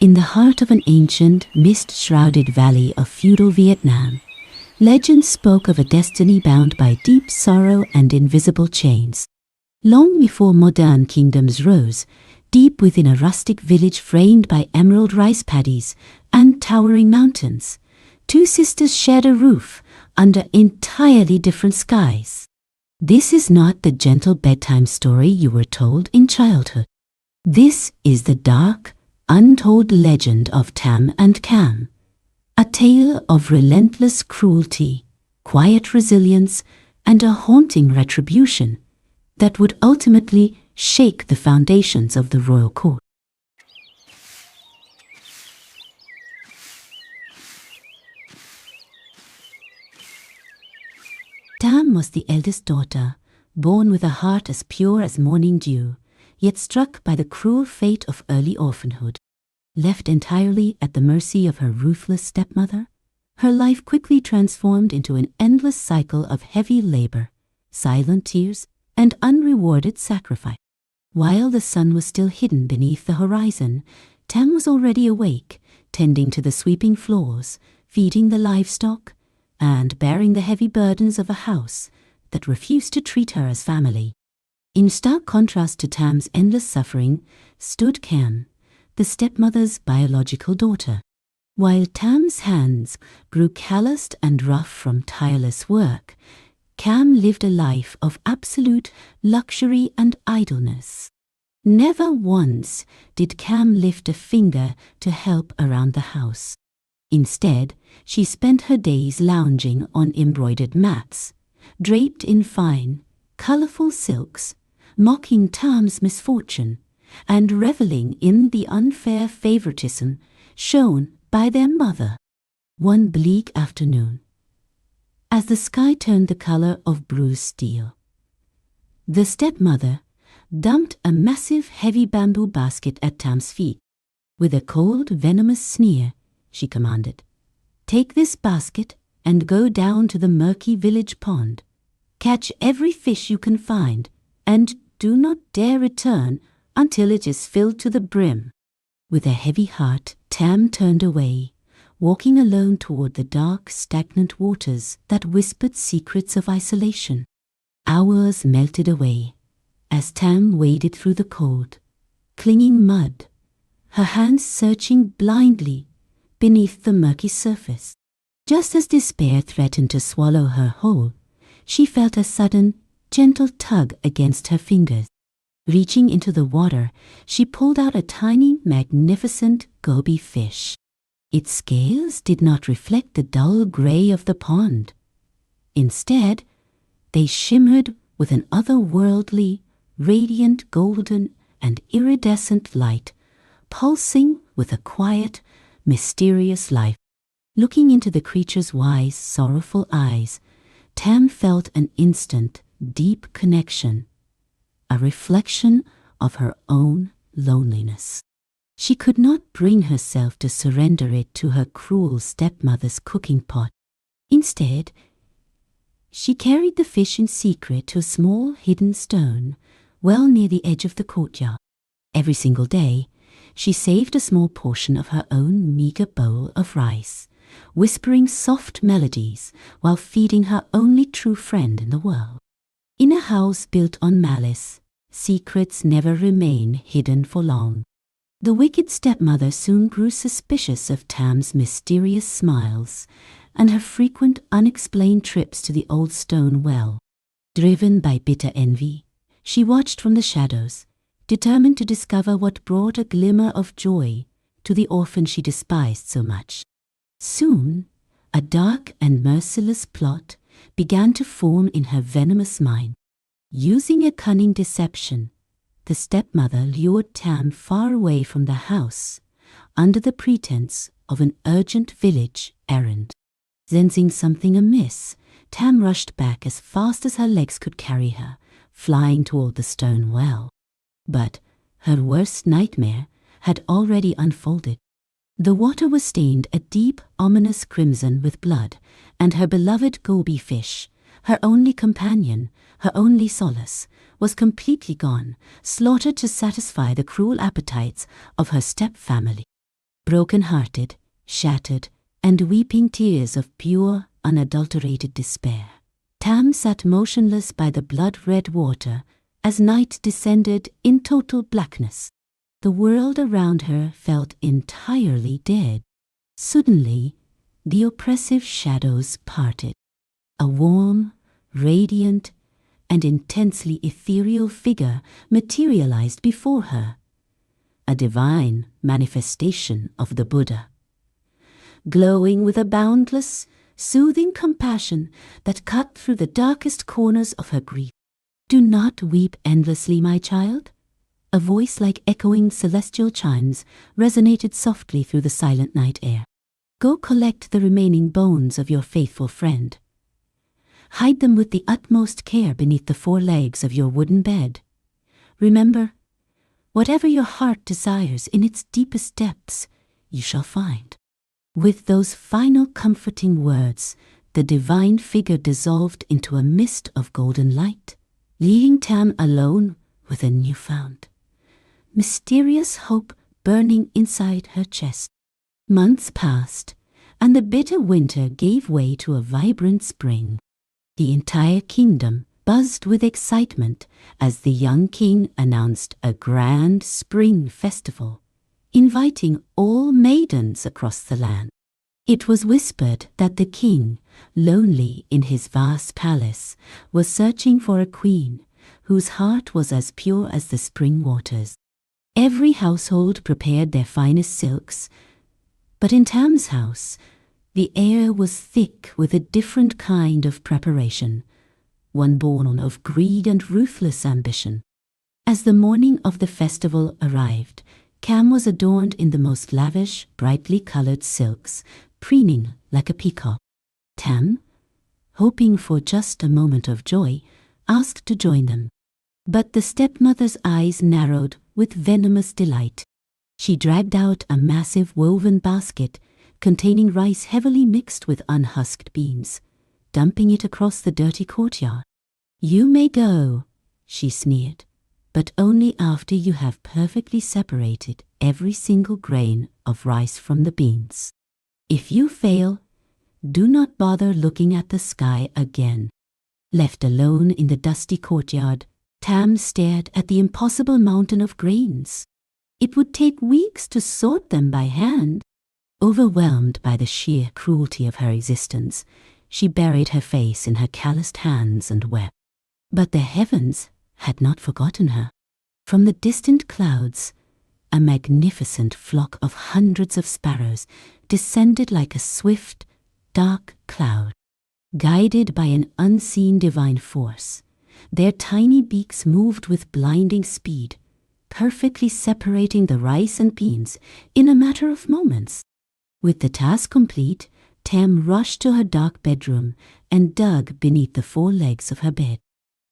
In the heart of an ancient, mist-shrouded valley of feudal Vietnam, legend spoke of a destiny bound by deep sorrow and invisible chains. Long before modern kingdoms rose, deep within a rustic village framed by emerald rice paddies and towering mountains, two sisters shared a roof under entirely different skies. This is not the gentle bedtime story you were told in childhood. This is the dark, untold legend of Tam and Cam, a tale of relentless cruelty, quiet resilience, and a haunting retribution that would ultimately shake the foundations of the royal court. Tam was the eldest daughter, born with a heart as pure as morning dew, yet struck by the cruel fate of early orphanhood. Left entirely at the mercy of her ruthless stepmother, her life quickly transformed into an endless cycle of heavy labor, silent tears, and unrewarded sacrifice. While the sun was still hidden beneath the horizon, Tam was already awake, tending to the sweeping floors, feeding the livestock, and bearing the heavy burdens of a house that refused to treat her as family. In stark contrast to Tam's endless suffering stood Cam, the stepmother's biological daughter. While Tam's hands grew calloused and rough from tireless work, Cam lived a life of absolute luxury and idleness. Never once did Cam lift a finger to help around the house. Instead, she spent her days lounging on embroidered mats, draped in fine, colorful silks, mocking Tam's misfortune, and reveling in the unfair favoritism shown by their mother. One bleak afternoon, as the sky turned the color of bruised steel, the stepmother dumped a massive heavy bamboo basket at Tam's feet. With a cold, venomous sneer, she commanded, "Take this basket and go down to the murky village pond. Catch every fish you can find, and do not dare return until it is filled to the brim." With a heavy heart, Tam turned away, walking alone toward the dark, stagnant waters that whispered secrets of isolation. Hours melted away as Tam waded through the cold, clinging mud, her hands searching blindly beneath the murky surface. Just as despair threatened to swallow her whole, she felt a sudden, gentle tug against her fingers. Reaching into the water, she pulled out a tiny, magnificent goby fish. Its scales did not reflect the dull gray of the pond. Instead, they shimmered with an otherworldly, radiant golden and iridescent light, pulsing with a quiet, mysterious life. Looking into the creature's wise, sorrowful eyes, Tam felt an instant, deep connection, a reflection of her own loneliness. She could not bring herself to surrender it to her cruel stepmother's cooking pot. Instead, she carried the fish in secret to a small hidden stone well near the edge of the courtyard. Every single day, she saved a small portion of her own meager bowl of rice, whispering soft melodies while feeding her only true friend in the world. In a house built on malice, secrets never remain hidden for long. The wicked stepmother soon grew suspicious of Tam's mysterious smiles and her frequent unexplained trips to the old stone well. Driven by bitter envy, she watched from the shadows, determined to discover what brought a glimmer of joy to the orphan she despised so much. Soon, a dark and merciless plot began to form in her venomous mind. Using a cunning deception, the stepmother lured Tam far away from the house under the pretense of an urgent village errand. Sensing something amiss, Tam rushed back as fast as her legs could carry her, flying toward the stone well. But her worst nightmare had already unfolded. The water was stained a deep, ominous crimson with blood, and her beloved goby fish, her only companion, her only solace, was completely gone, slaughtered to satisfy the cruel appetites of her step-family. broken-hearted, shattered, and weeping tears of pure, unadulterated despair. Tam sat motionless by the blood-red water as night descended in total blackness. The world around her felt entirely dead. Suddenly, the oppressive shadows parted. A warm, radiant, and intensely ethereal figure materialized before her, a divine manifestation of the Buddha, glowing with a boundless, soothing compassion that cut through the darkest corners of her grief. "Do not weep endlessly, my child." A voice like echoing celestial chimes resonated softly through the silent night air. "Go collect the remaining bones of your faithful friend. Hide them with the utmost care beneath the 4 legs of your wooden bed. Remember, whatever your heart desires in its deepest depths, you shall find." With those final comforting words, the divine figure dissolved into a mist of golden light, leaving Tam alone with a newfound, mysterious hope burning inside her chest. Months passed, and the bitter winter gave way to a vibrant spring. The entire kingdom buzzed with excitement as the young king announced a grand spring festival, inviting all maidens across the land. It was whispered that the king, lonely in his vast palace, was searching for a queen whose heart was as pure as the spring waters. Every household prepared their finest silks, but in Tam's house, the air was thick with a different kind of preparation, one born of greed and ruthless ambition. As the morning of the festival arrived, Cam was adorned in the most lavish, brightly colored silks, preening like a peacock. Tam, hoping for just a moment of joy, asked to join them. But the stepmother's eyes narrowed with venomous delight. She dragged out a massive woven basket containing rice heavily mixed with unhusked beans, dumping it across the dirty courtyard. "You may go," she sneered, "but only after you have perfectly separated every single grain of rice from the beans. If you fail, do not bother looking at the sky again." Left alone in the dusty courtyard, Tam stared at the impossible mountain of grains. It would take weeks to sort them by hand. Overwhelmed by the sheer cruelty of her existence, she buried her face in her calloused hands and wept. But the heavens had not forgotten her. From the distant clouds, a magnificent flock of hundreds of sparrows descended like a swift, dark cloud. Guided by an unseen divine force, their tiny beaks moved with blinding speed, perfectly separating the rice and beans in a matter of moments. With the task complete, Tam rushed to her dark bedroom and dug beneath the 4 legs of her bed.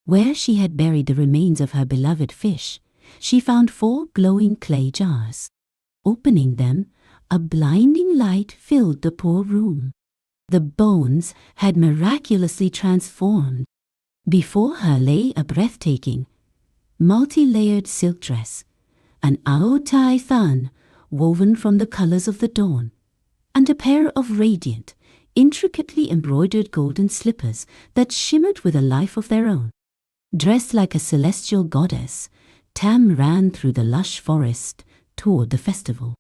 Where she had buried the remains of her beloved fish, she found 4 glowing clay jars. Opening them, a blinding light filled the poor room. The bones had miraculously transformed. Before her lay a breathtaking, multi-layered silk dress, an ao tai than woven from the colors of the dawn, and a pair of radiant, intricately embroidered golden slippers that shimmered with a life of their own. Dressed like a celestial goddess, Tam ran through the lush forest toward the festival.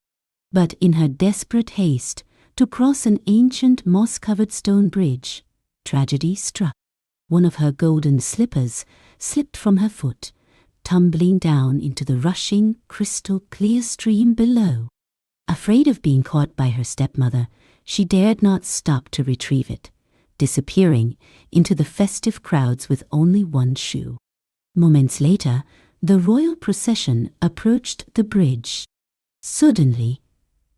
But in her desperate haste to cross an ancient moss-covered stone bridge, tragedy struck. One of her golden slippers slipped from her foot, tumbling down into the rushing, crystal-clear stream below. Afraid of being caught by her stepmother, she dared not stop to retrieve it, disappearing into the festive crowds with only one shoe. Moments later, the royal procession approached the bridge. Suddenly,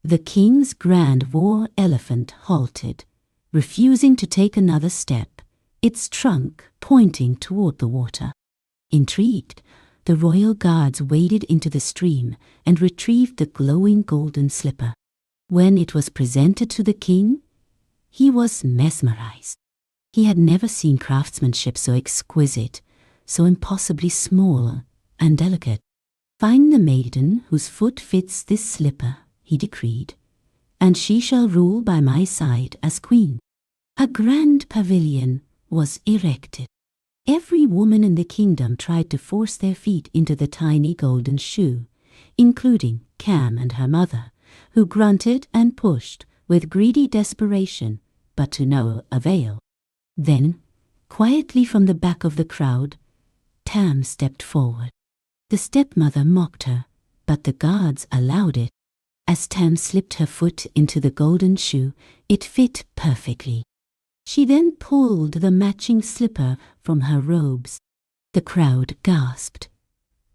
the king's grand war elephant halted, refusing to take another step, its trunk pointing toward the water. Intrigued, the royal guards waded into the stream and retrieved the glowing golden slipper. When it was presented to the king, he was mesmerized. He had never seen craftsmanship so exquisite, so impossibly small and delicate. "Find the maiden whose foot fits this slipper," he decreed, and she shall rule by my side as queen. A grand pavilion was erected. Every woman in the kingdom tried to force their feet into the tiny golden shoe, including Cam and her mother, who grunted and pushed with greedy desperation, but to no avail. Then, quietly from the back of the crowd, Tam stepped forward. The stepmother mocked her, but the guards allowed it. As Tam slipped her foot into the golden shoe, it fit perfectly. She then pulled the matching slipper from her robes. The crowd gasped.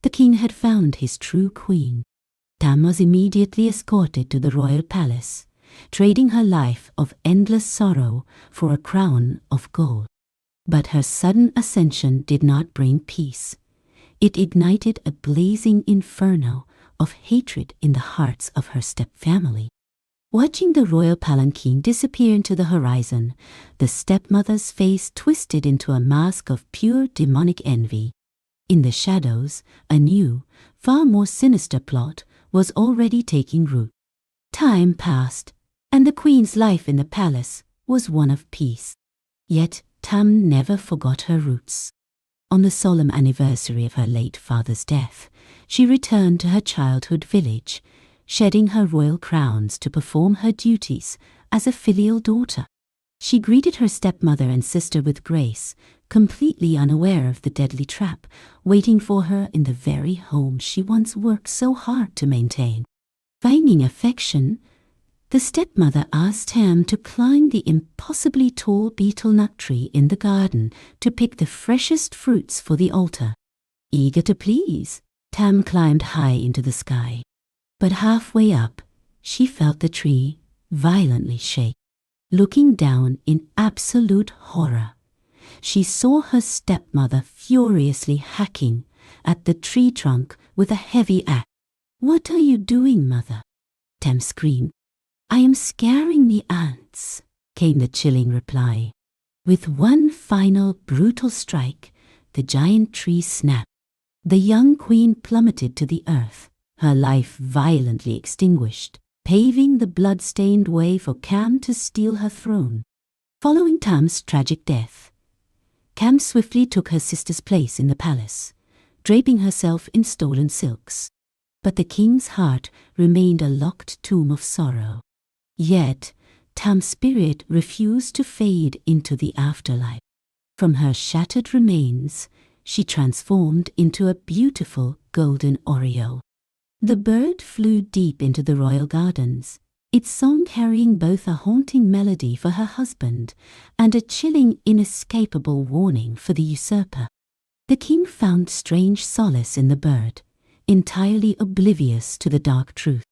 The king had found his true queen. Tam was immediately escorted to the royal palace, trading her life of endless sorrow for a crown of gold. But her sudden ascension did not bring peace. It ignited a blazing inferno of hatred in the hearts of her stepfamily. Watching the royal palanquin disappear into the horizon, the stepmother's face twisted into a mask of pure demonic envy. In the shadows, a new, far more sinister plot was already taking root. Time passed, and the queen's life in the palace was one of peace. Yet Tam never forgot her roots. On the solemn anniversary of her late father's death, she returned to her childhood village, shedding her royal crowns to perform her duties as a filial daughter. She greeted her stepmother and sister with grace, completely unaware of the deadly trap waiting for her in the very home she once worked so hard to maintain. Finding affection, the stepmother asked Tam to climb the impossibly tall betel nut tree in the garden to pick the freshest fruits for the altar. Eager to please, Tam climbed high into the sky. But halfway up, she felt the tree violently shake. Looking down in absolute horror, she saw her stepmother furiously hacking at the tree trunk with a heavy axe. "What are you doing, mother?" Tam screamed. "I am scaring the ants," came the chilling reply. With one final brutal strike, the giant tree snapped. The young queen plummeted to the earth, her life violently extinguished, paving the blood-stained way for Cam to steal her throne. Following Tam's tragic death, Cam swiftly took her sister's place in the palace, draping herself in stolen silks. But the king's heart remained a locked tomb of sorrow. Yet, Tam's spirit refused to fade into the afterlife. From her shattered remains, she transformed into a beautiful golden oriole. The bird flew deep into the royal gardens, its song carrying both a haunting melody for her husband and a chilling, inescapable warning for the usurper. The king found strange solace in the bird, entirely oblivious to the dark truth.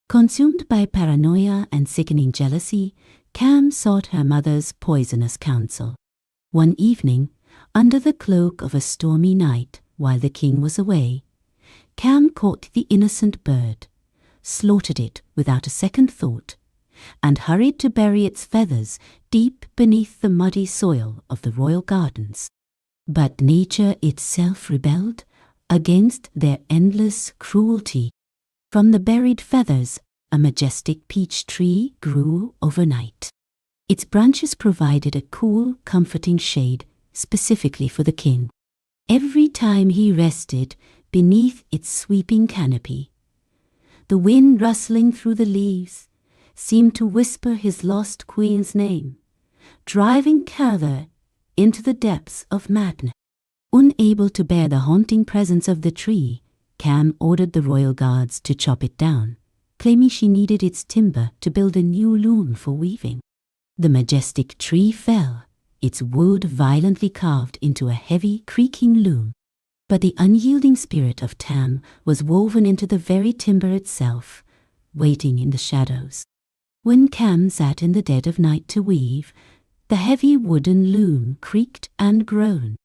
Consumed by paranoia and sickening jealousy, Cam sought her mother's poisonous counsel. One evening, under the cloak of a stormy night, while the king was away, Cam caught the innocent bird, slaughtered it without a second thought, and hurried to bury its feathers deep beneath the muddy soil of the royal gardens. But nature itself rebelled against their endless cruelty. From the buried feathers, a majestic peach tree grew overnight. Its branches provided a cool, comforting shade specifically for the king. Every time he rested beneath its sweeping canopy, the wind rustling through the leaves seemed to whisper his lost queen's name, driving Cather into the depths of madness. Unable to bear the haunting presence of the tree, Cam ordered the royal guards to chop it down, claiming she needed its timber to build a new loom for weaving. The majestic tree fell, its wood violently carved into a heavy, creaking loom. But the unyielding spirit of Tam was woven into the very timber itself, waiting in the shadows. When Cam sat in the dead of night to weave, the heavy wooden loom creaked and groaned.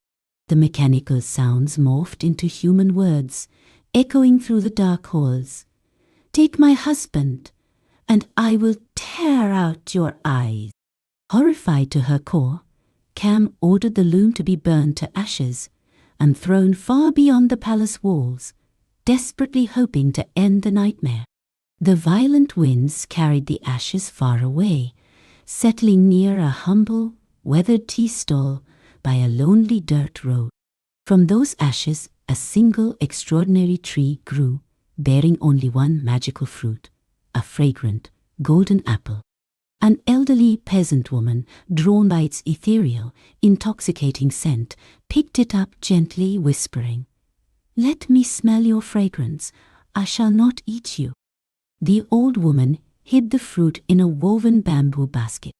The mechanical sounds morphed into human words, echoing through the dark halls. "Take my husband, and I will tear out your eyes." Horrified to her core, Cam ordered the loom to be burned to ashes and thrown far beyond the palace walls, desperately hoping to end the nightmare. The violent winds carried the ashes far away, settling near a humble, weathered tea stall by a lonely dirt road. From those ashes, a single extraordinary tree grew, bearing only one magical fruit, a fragrant, golden apple. An elderly peasant woman, drawn by its ethereal, intoxicating scent, picked it up gently, whispering, "Let me smell your fragrance. I shall not eat you." The old woman hid the fruit in a woven bamboo basket.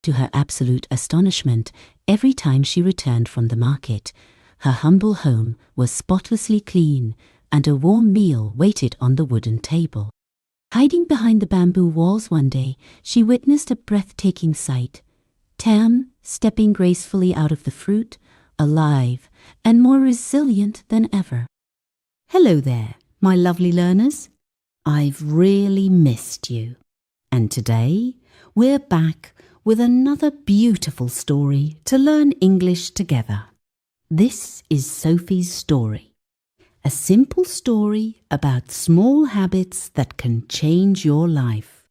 To her absolute astonishment, every time she returned from the market, her humble home was spotlessly clean, and a warm meal waited on the wooden table. Hiding behind the bamboo walls one day, she witnessed a breathtaking sight. Tam stepping gracefully out of the fruit, alive and more resilient than ever. Hello there, my lovely learners. I've really missed you. And today we're back with another beautiful story to learn English together. This is Sophie's story. A simple story about small habits that can change your life.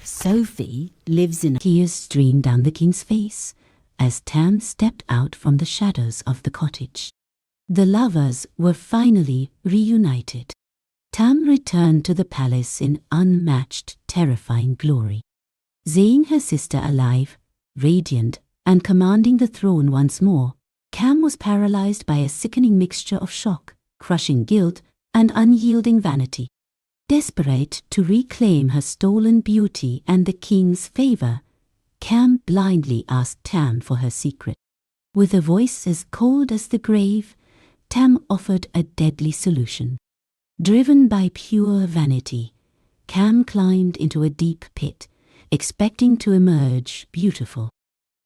Sophie lives in Tears streamed down the king's face as Tam stepped out from the shadows of the cottage. The lovers were finally reunited. Tam returned to the palace in unmatched, terrifying glory. Seeing her sister alive, radiant, and commanding the throne once more, Cam was paralyzed by a sickening mixture of shock, crushing guilt, and unyielding vanity. Desperate to reclaim her stolen beauty and the king's favor, Cam blindly asked Tam for her secret. With a voice as cold as the grave, Tam offered a deadly solution. Driven by pure vanity, Cam climbed into a deep pit, expecting to emerge beautiful.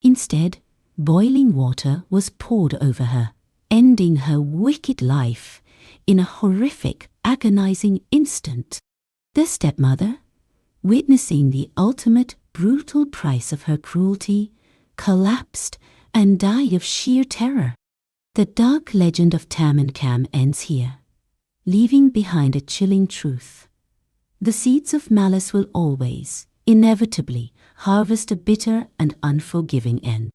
Instead, boiling water was poured over her, ending her wicked life in a horrific, agonizing instant. The stepmother, witnessing the ultimate brutal price of her cruelty, collapsed and died of sheer terror. The dark legend of Tam and Cam ends here, leaving behind a chilling truth. The seeds of malice will always, inevitably, harvest a bitter and unforgiving end.